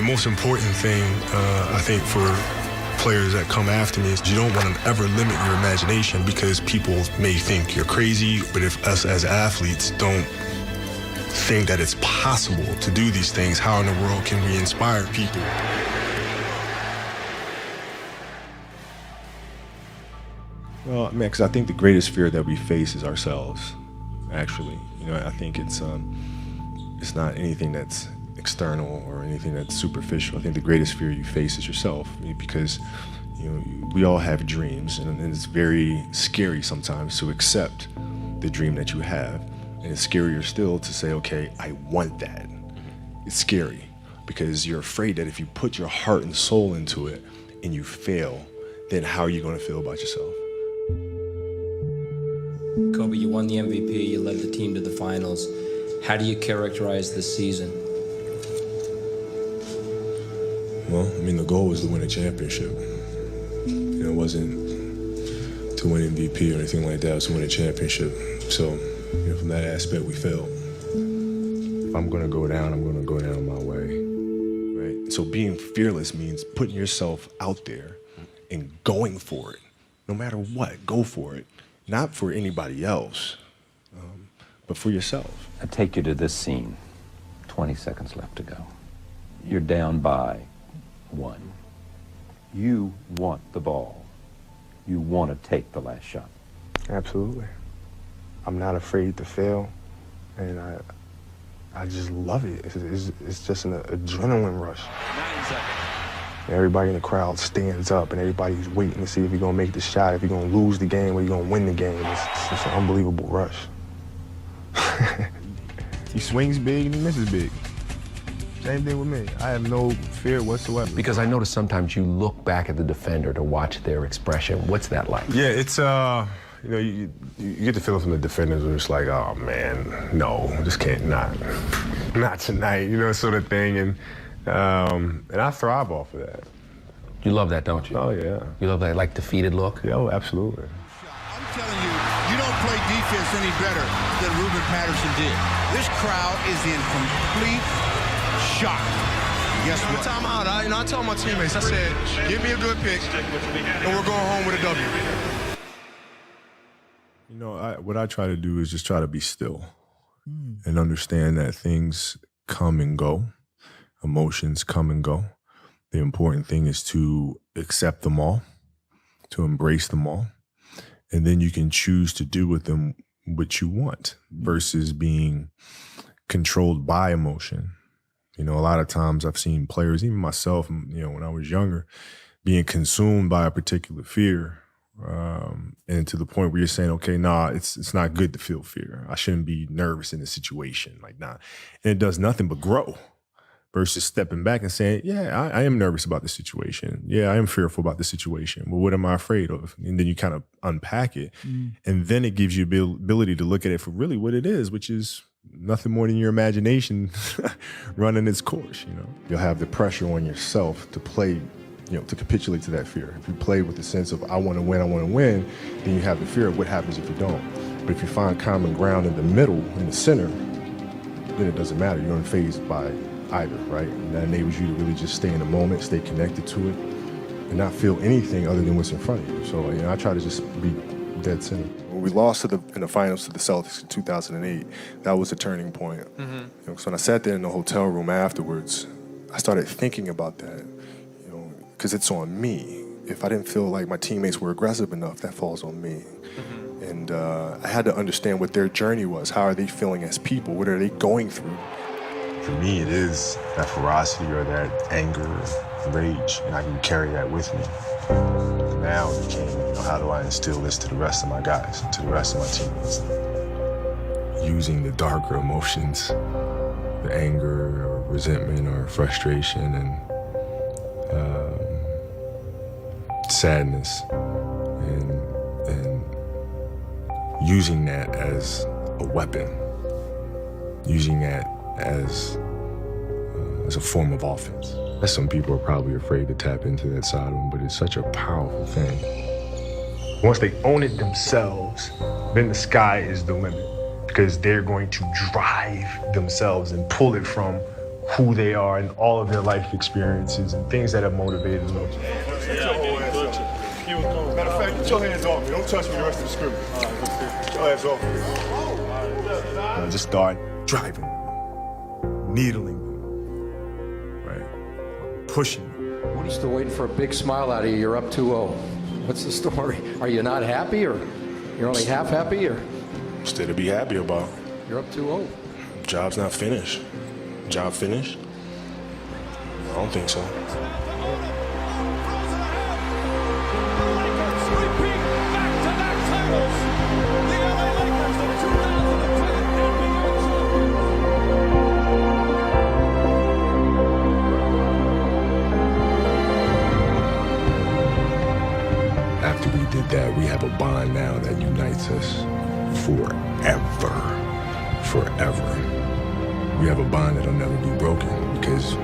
The most important thing, I think, for players that come after me is you don't want to ever limit your imagination because people may think you're crazy, but if us as athletes don't think that it's possible to do these things, how in the world can we inspire people? Well, I mean, because I think the greatest fear that we face is ourselves, actually. You know, I think it's not anything that's external or anything that's superficial. I think the greatest fear you face is yourself, because we all have dreams, and it's very scary sometimes to accept the dream that you have, and it's scarier still to say, okay, I want that. It's scary because you're afraid that if you put your heart and soul into it and you fail, then how are you going to feel about yourself? Kobe, you won the MVP, you led the team to the finals. How do you characterize this season? Well, I mean, the goal was to win a championship. It wasn't to win MVP or anything like that. It was to win a championship. So, from that aspect, we failed. If I'm going to go down, I'm going to go down my way, right? So being fearless means putting yourself out there and going for it. No matter what, go for it. Not for anybody else, but for yourself. I take you to this scene. 20 seconds left to go. You're down by 1. You want the ball. You want to take the last shot. Absolutely. I'm not afraid to fail, and I just love it. It's just an adrenaline rush. 9 seconds. Everybody in the crowd stands up, and everybody's waiting to see if you're going to make the shot, if you're going to lose the game, or you're going to win the game. It's an unbelievable rush. He swings big and he misses big. Same thing with me. I have no fear whatsoever. Because I notice sometimes you look back at the defender to watch their expression. What's that like? Yeah, it's, you get the feeling from the defenders where it's like, oh, man, no, just can't, not tonight, sort of thing. And I thrive off of that. You love that, don't you? Oh, yeah. You love that, like, defeated look? Yeah, oh, absolutely. I'm telling you, you don't play defense any better than Ruben Patterson did. This crowd is in complete shock. Guess what? Time out. I told my teammates, I said, give me a good pick, and we're going home with a W. What I try to do is just try to be still and understand that things come and go. Emotions come and go. The important thing is to accept them all, to embrace them all, and then you can choose to do with them what you want versus being controlled by emotion. A lot of times I've seen players, even myself, when I was younger, being consumed by a particular fear, and to the point where you're saying, okay, it's not good to feel fear. I shouldn't be nervous in this situation, and it does nothing but grow. Versus stepping back and saying, yeah, I am nervous about the situation. Yeah, I am fearful about the situation. Well, what am I afraid of? And then you kind of unpack it. And then it gives you the ability to look at it for really what it is, which is nothing more than your imagination running its course, You'll have the pressure on yourself to play, to capitulate to that fear. If you play with the sense of, I want to win, then you have the fear of what happens if you don't. But if you find common ground in the middle, in the center, then it doesn't matter. You're unfazed by either, right? And that enables you to really just stay in the moment, stay connected to it, and not feel anything other than what's in front of you. So, I try to just be dead center. When we lost in the finals to the Celtics in 2008, that was a turning point. So when I sat there in the hotel room afterwards, I started thinking about that, because it's on me. If I didn't feel like my teammates were aggressive enough, that falls on me. And I had to understand what their journey was. How are they feeling as people? What are they going through? For me, it is that ferocity or that anger, rage, and I can carry that with me. Now it became, how do I instill this to the rest of my guys, to the rest of my teammates? Using the darker emotions, the anger or resentment or frustration and sadness, and using that as a weapon, using that as a form of offense. Some people are probably afraid to tap into that side of them, but it's such a powerful thing. Once they own it themselves, then the sky is the limit, because they're going to drive themselves and pull it from who they are and all of their life experiences and things that have motivated them. Matter of fact, get your hands off me. Don't touch me the rest of the scrimmage. Get your hands off me. Just start driving, needling them, right? Pushing them. What are you still waiting for a big smile out of you? You're up 2-0. What's the story? Are you not happy, or you're only half happy, or? Still to be happy about. You're up 2-0. Job's not finished. Job finished? I don't think so. After we did that, we have a bond now that unites us forever. Forever. We have a bond that'll never be broken because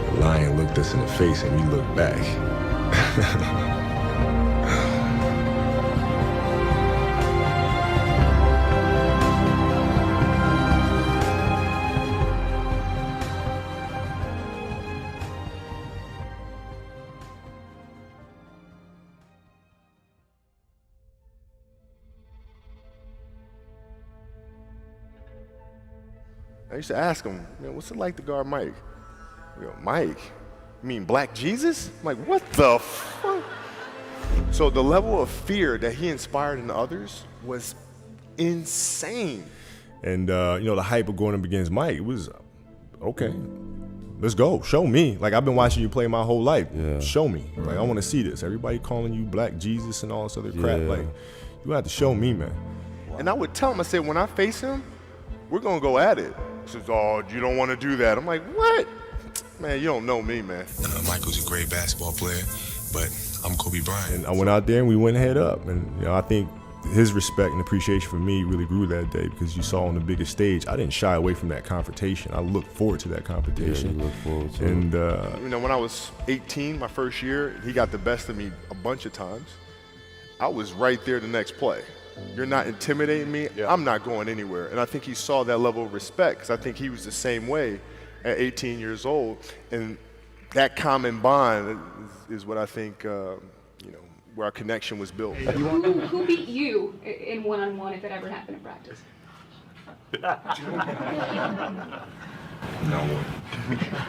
the lion looked us in the face and we looked back. I used to ask him, what's it like to guard Mike? Mike? You mean Black Jesus? I'm like, what the fuck? So the level of fear that he inspired in others was insane. And, the hype of going up against Mike, it was, okay, let's go. Show me. Like, I've been watching you play my whole life. Yeah. Show me. Right. Like, I want to see this. Everybody calling you Black Jesus and all this other crap. Yeah. Like, you have to show me, man. And I would tell him, I said, when I face him, we're going to go at it. He says, oh, you don't want to do that. I'm like, what? Man, you don't know me, man. Michael's a great basketball player, but I'm Kobe Bryant. And I went out there and we went head up. And, I think his respect and appreciation for me really grew that day because you saw on the biggest stage, I didn't shy away from that confrontation. I looked forward to that confrontation. Yeah, you look forward to and, it. When I was 18, my first year, he got the best of me a bunch of times. I was right there the next play. You're not intimidating me, yeah. I'm not going anywhere. And I think he saw that level of respect because I think he was the same way at 18 years old. And that common bond is what I think, where our connection was built. Who beat you in one-on-one if it ever happened in practice? No one.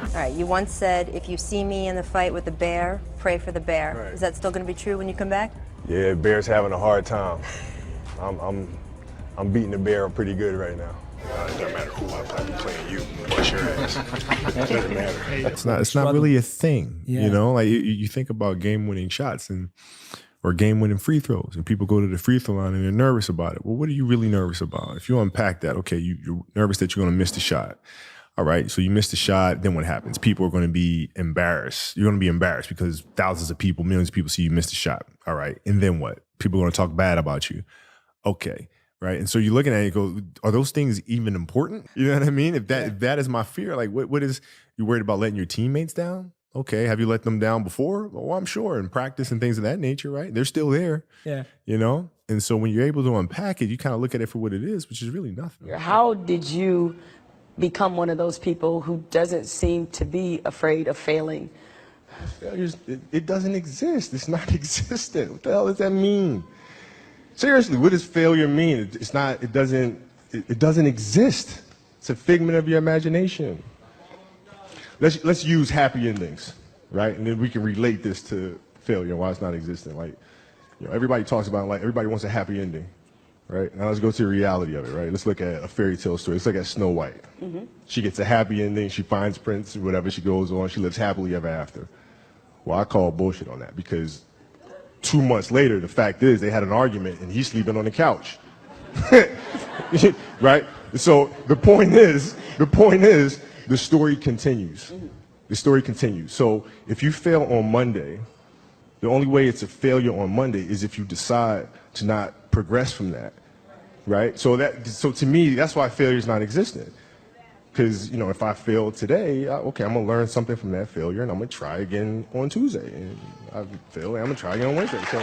All right, you once said, if you see me in the fight with the bear, pray for the bear. Right. Is that still going to be true when you come back? Yeah, Bear's having a hard time. I'm beating the Bear pretty good right now. It doesn't matter who I play. I'm playing you. Bust your ass. It doesn't matter. It's not really a thing. Yeah. Like you think about game-winning shots or game-winning free throws, and people go to the free throw line and they're nervous about it. Well, what are you really nervous about? If you unpack that, okay, you're nervous that you're going to miss the shot. All right, so you missed the shot, then what happens? People are going to be embarrassed. You're going to be embarrassed because thousands of people, millions of people see you miss the shot. All right, and then what? People are going to talk bad about you. Okay, right? And so you're looking at it and you go, are those things even important? You know what I mean? If that is my fear, like what is, you worried about letting your teammates down? Okay, have you let them down before? Well, I'm sure in practice and things of that nature, right? They're still there. Yeah. And so when you're able to unpack it, you kind of look at it for what it is, which is really nothing. How did you become one of those people who doesn't seem to be afraid of failing? It doesn't exist. It's not existent. What the hell does that mean? Seriously, what does failure mean? It doesn't exist. It's a figment of your imagination. Let's use happy endings, right? And then we can relate this to failure and why it's not existent. Like, everybody talks about, like, everybody wants a happy ending, right? Now let's go to the reality of it, right? Let's look at a fairy tale story. Let's look at Snow White. Mm-hmm. She gets a happy ending. She finds Prince, whatever, she goes on. She lives happily ever after. Well, I call bullshit on that because 2 months later, the fact is they had an argument and he's sleeping on the couch. Right? So the point is, the story continues. Mm-hmm. The story continues. So if you fail on Monday, the only way it's a failure on Monday is if you decide to not progress from that, right? So to me, that's why failure is not existent. Because, if I fail today, okay, I'm going to learn something from that failure, and I'm going to try again on Tuesday. And I fail, and I'm going to try again on Wednesday. So.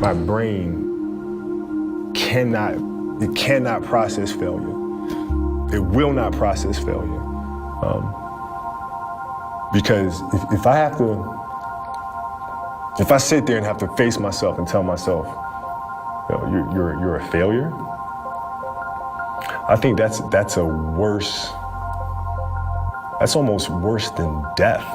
my brain cannot process failure. It will not process failure. Because if I sit there and have to face myself and tell myself, you're a failure, I think that's almost worse than death.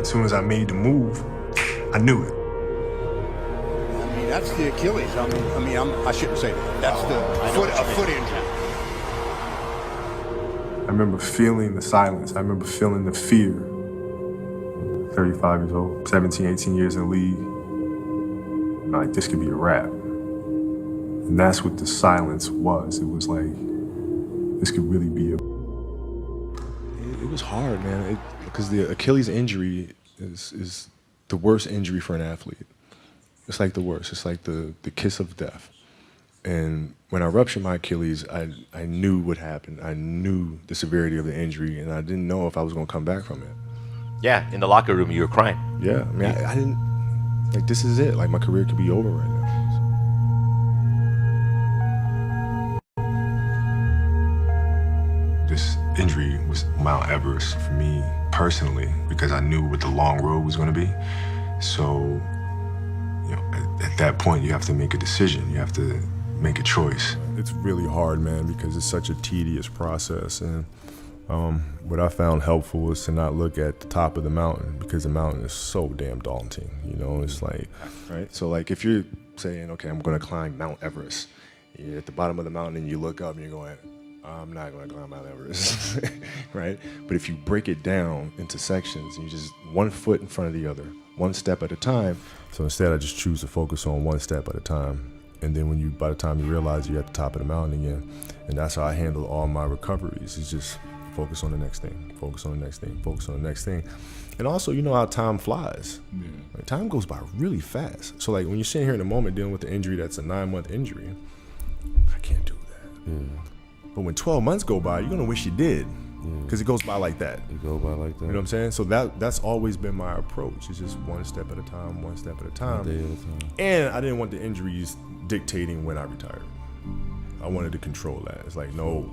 As soon as I made the move, I knew it. I mean, that's the Achilles. I shouldn't say that. That's a foot injury. I remember feeling the silence. I remember feeling the fear. 35 years old, 17, 18 years in the league. Like, this could be a wrap. And that's what the silence was. It was like, this could really be a... It was hard, man, because the Achilles injury is the worst injury for an athlete. It's like the worst. It's like the kiss of death. And when I ruptured my Achilles, I knew what happened. I knew the severity of the injury, and I didn't know if I was going to come back from it. Yeah, in the locker room, you were crying. Yeah, I mean, I didn't, like, this is it. Like, my career could be over right now. This injury was Mount Everest for me personally, because I knew what the long road was going to be. So, you know, at that point, you have to make a decision. You have to make a choice. It's really hard, man, because it's such a tedious process. And what I found helpful is to not look at the top of the mountain, because the mountain is so damn daunting. You know, it's like, right? So, like, if you're saying, okay, I'm going to climb Mount Everest, you're at the bottom of the mountain and you look up and you're going, I'm not going to climb Mount Everest, right? But if you break it down into sections, and you just one foot in front of the other, one step at a time. So instead, I just choose to focus on one step at a time. And then by the time you realize you're at the top of the mountain again, and that's how I handle all my recoveries, is just focus on the next thing, focus on the next thing, focus on the next thing. And also, you know how time flies. Yeah. Like, time goes by really fast. So like when you're sitting here in the moment dealing with the injury that's a 9-month injury, I can't do that. Yeah. But when 12 months go by, you're gonna wish you did, because it goes by like that. It goes by like that. You know what I'm saying? So that's always been my approach. It's just one step at a time, one step at a time. One day at a time. And I didn't want the injuries dictating when I retired. I wanted to control that. It's like, no,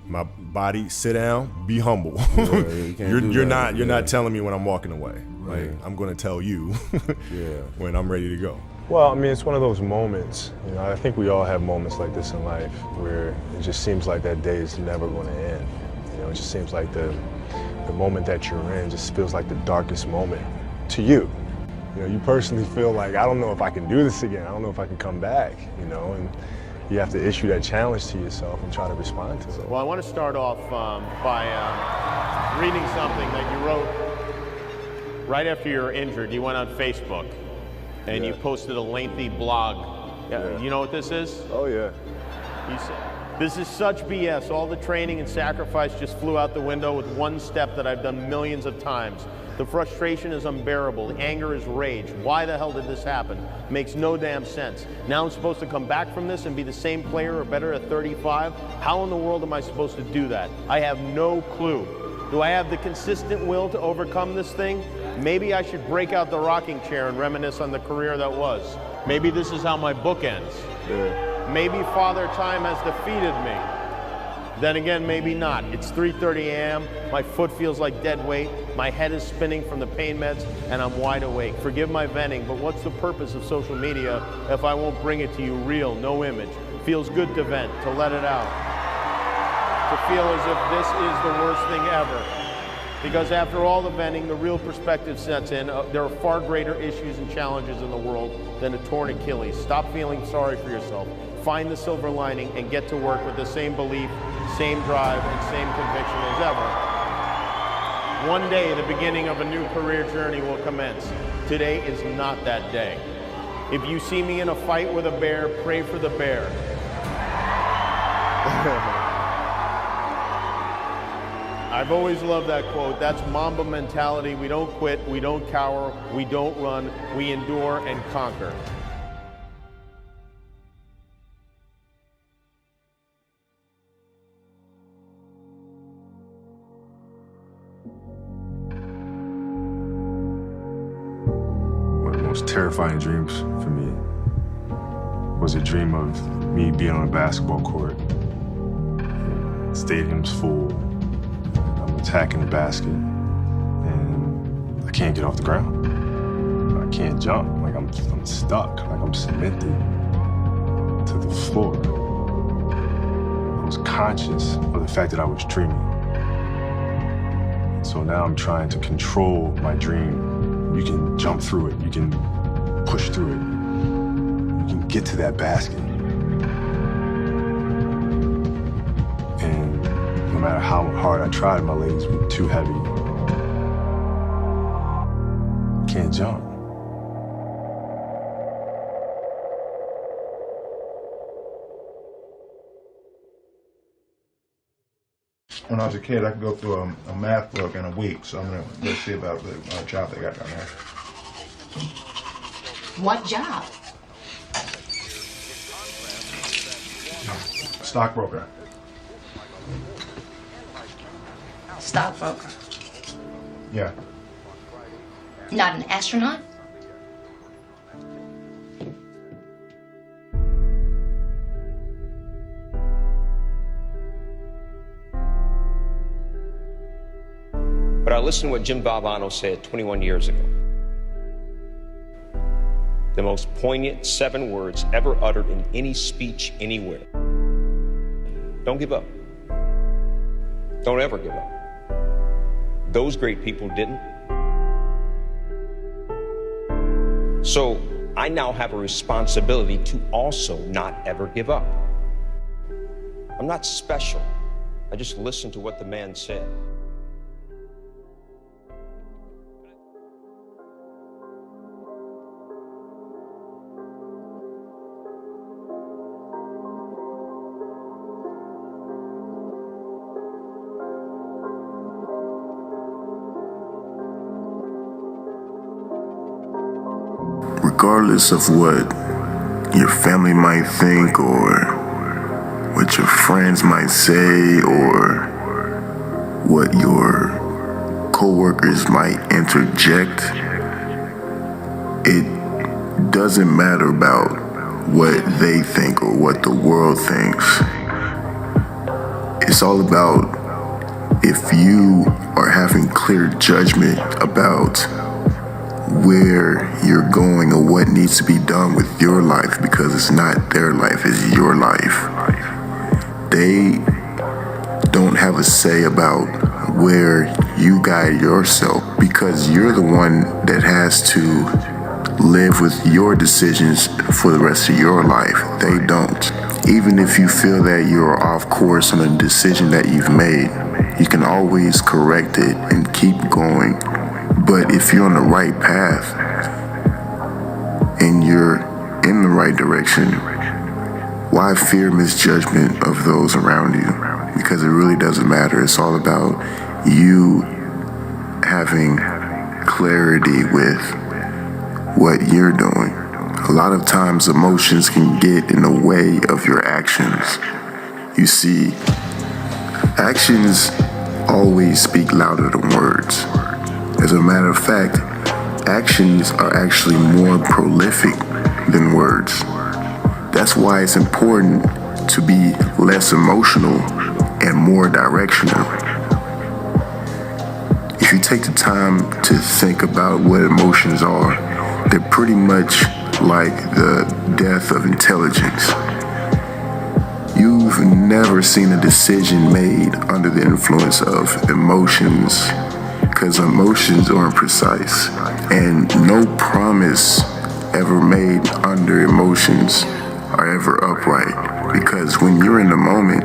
my body, sit down, be humble. Yeah, you're not telling me when I'm walking away. Right. Like, I'm gonna tell you when I'm ready to go. Well, I mean, it's one of those moments, you know, I think we all have moments like this in life where it just seems like that day is never going to end. You know, it just seems like the moment that you're in just feels like the darkest moment to you. You know, you personally feel like, I don't know if I can do this again. I don't know if I can come back, you know, and you have to issue that challenge to yourself and try to respond to it. Well, I want to start off by reading something that you wrote right after you were injured. You went on Facebook. And you posted a lengthy blog. Yeah. You know what this is? Oh, yeah. You said, this is such BS. All the training and sacrifice just flew out the window with one step that I've done millions of times. The frustration is unbearable. The anger is rage. Why the hell did this happen? Makes no damn sense. Now I'm supposed to come back from this and be the same player or better at 35? How in the world am I supposed to do that? I have no clue. Do I have the consistent will to overcome this thing? Maybe I should break out the rocking chair and reminisce on the career that was. Maybe this is how my book ends. Yeah. Maybe Father Time has defeated me. Then again, maybe not. It's 3:30 a.m., my foot feels like dead weight, my head is spinning from the pain meds, and I'm wide awake. Forgive my venting, but what's the purpose of social media if I won't bring it to you real, no image? Feels good to vent, to let it out, to feel as if this is the worst thing ever. Because after all the venting, the real perspective sets in. There are far greater issues and challenges in the world than a torn Achilles. Stop feeling sorry for yourself. Find the silver lining and get to work with the same belief, same drive, and same conviction as ever. One day, the beginning of a new career journey will commence. Today is not that day. If you see me in a fight with a bear, pray for the bear. I've always loved that quote. That's Mamba mentality. We don't quit, we don't cower, we don't run, we endure and conquer. One of the most terrifying dreams for me was a dream of me being on a basketball court. Stadium's full. I'm attacking the basket, and I can't get off the ground. I can't jump. Like I'm stuck. Like I'm cemented to the floor. I was conscious of the fact that I was dreaming. So now I'm trying to control my dream. You can jump through it. You can push through it. You can get to that basket. And no matter how hard I tried, my legs were too heavy. Can't jump. When I was a kid, I could go through a math book in a week, so I'm going to go see about the job they got down there. What job? Stockbroker. Stockbroker. Yeah. Not an astronaut? But I listened to what Jim Valvano said 21 years ago. The most poignant 7 words ever uttered in any speech anywhere. Don't give up. Don't ever give up. Those great people didn't. So I now have a responsibility to also not ever give up. I'm not special. I just listened to what the man said. Regardless of what your family might think or what your friends might say or what your coworkers might interject, it doesn't matter about what they think or what the world thinks. It's all about if you are having clear judgment about where you're going or what needs to be done with your life, because it's not their life, it's your life. They don't have a say about where you guide yourself, because you're the one that has to live with your decisions for the rest of your life. They don't. Even if you feel that you're off course on a decision that you've made, you can always correct it and keep going. But if you're on the right path and you're in the right direction, why fear misjudgment of those around you? Because it really doesn't matter. It's all about you having clarity with what you're doing. A lot of times emotions can get in the way of your actions. You see, actions always speak louder than words. As a matter of fact, actions are actually more prolific than words. That's why it's important to be less emotional and more directional. If you take the time to think about what emotions are, they're pretty much like the death of intelligence. You've never seen a decision made under the influence of emotions, because emotions aren't precise, and no promise ever made under emotions are ever upright. Because when you're in the moment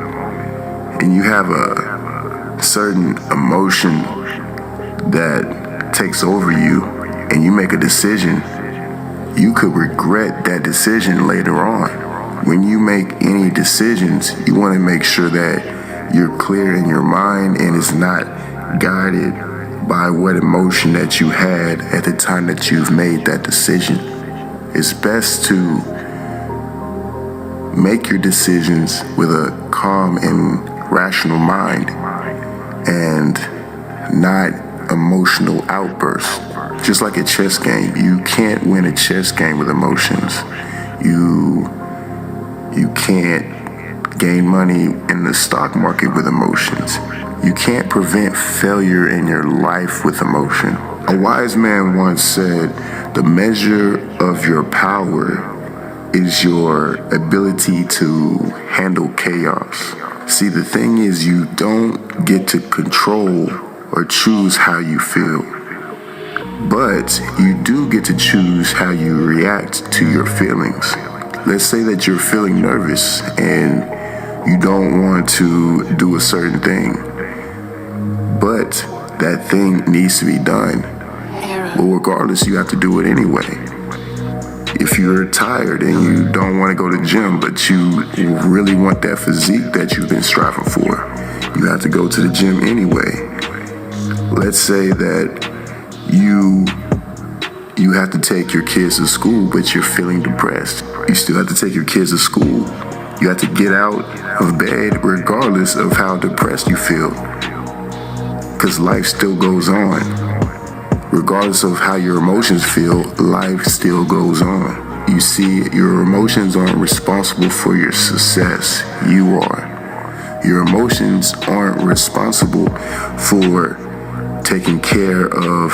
and you have a certain emotion that takes over you and you make a decision, you could regret that decision later on. When you make any decisions, you want to make sure that you're clear in your mind and it's not guided by what emotion that you had at the time that you've made that decision. It's best to make your decisions with a calm and rational mind and not emotional outbursts. Just like a chess game, you can't win a chess game with emotions. You can't gain money in the stock market with emotions. You can't prevent failure in your life with emotion. A wise man once said, the measure of your power is your ability to handle chaos. See, the thing is, you don't get to control or choose how you feel, but you do get to choose how you react to your feelings. Let's say that you're feeling nervous and you don't want to do a certain thing, but that thing needs to be done. Well, regardless, you have to do it anyway. If you're tired and you don't want to go to the gym, but you really want that physique that you've been striving for, you have to go to the gym anyway. Let's say that you have to take your kids to school, but you're feeling depressed. You still have to take your kids to school. You have to get out of bed regardless of how depressed you feel, because life still goes on. Regardless of how your emotions feel, life still goes on. You see, your emotions aren't responsible for your success. You are. Your emotions aren't responsible for taking care of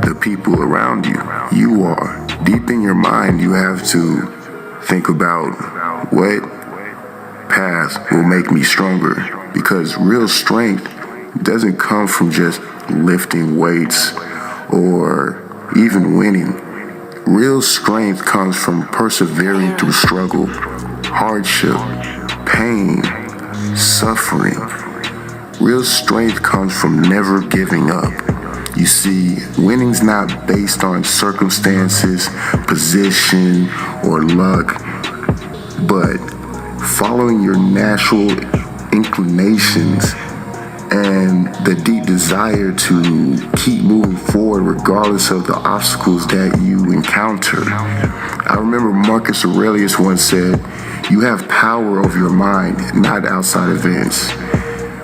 the people around you. You are. Deep in your mind, you have to think about what path will make me stronger, because real strength doesn't come from just lifting weights or even winning. Real strength comes from persevering through struggle, hardship, pain, suffering. Real strength comes from never giving up. You see, winning's not based on circumstances, position, or luck, but following your natural inclinations and the deep desire to keep moving forward regardless of the obstacles that you encounter. I remember Marcus Aurelius once said, you have power over your mind, not outside events.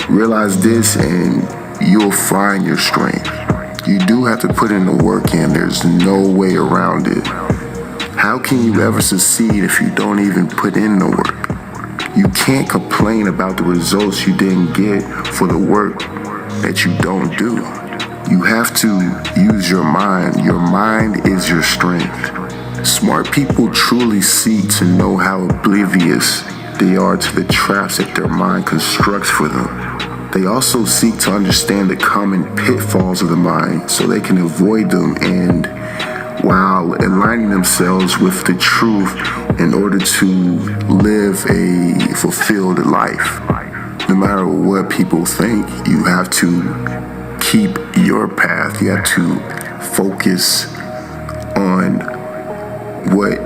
Realize this and you'll find your strength. You do have to put in the work in. There's no way around it. How can you ever succeed if you don't even put in the work? You can't complain about the results you didn't get for the work that you don't do. You have to use your mind. Your mind is your strength. Smart people truly seek to know how oblivious they are to the traps that their mind constructs for them. They also seek to understand the common pitfalls of the mind so they can avoid them, and while aligning themselves with the truth in order to live a fulfilled life. No matter what people think, you have to keep your path. You have to focus on what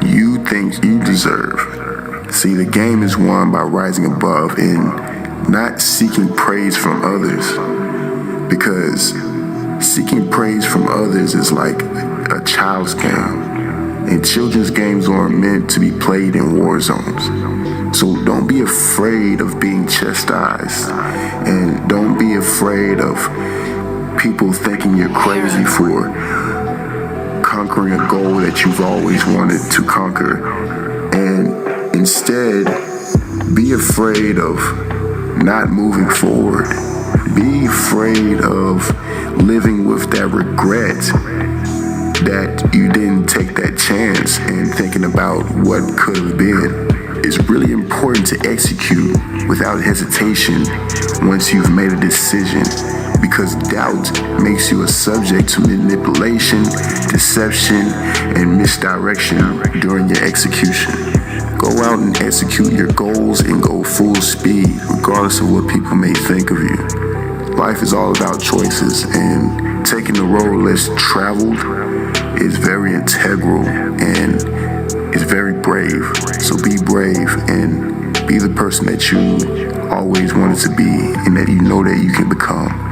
you think you deserve. See, the game is won by rising above and not seeking praise from others, because seeking praise from others is like a child's game, and children's games aren't meant to be played in war zones. So don't be afraid of being chastised, and don't be afraid of people thinking you're crazy for conquering a goal that you've always wanted to conquer. And instead, be afraid of not moving forward. Be afraid of living with that regret that you didn't take that chance and thinking about what could have been. It's really important to execute without hesitation once you've made a decision, because doubt makes you a subject to manipulation, deception, and misdirection during your execution. Go out and execute your goals and go full speed, regardless of what people may think of you. Life is all about choices, and taking the road less traveled is very integral and is very brave. So be brave and be the person that you always wanted to be and that you know that you can become.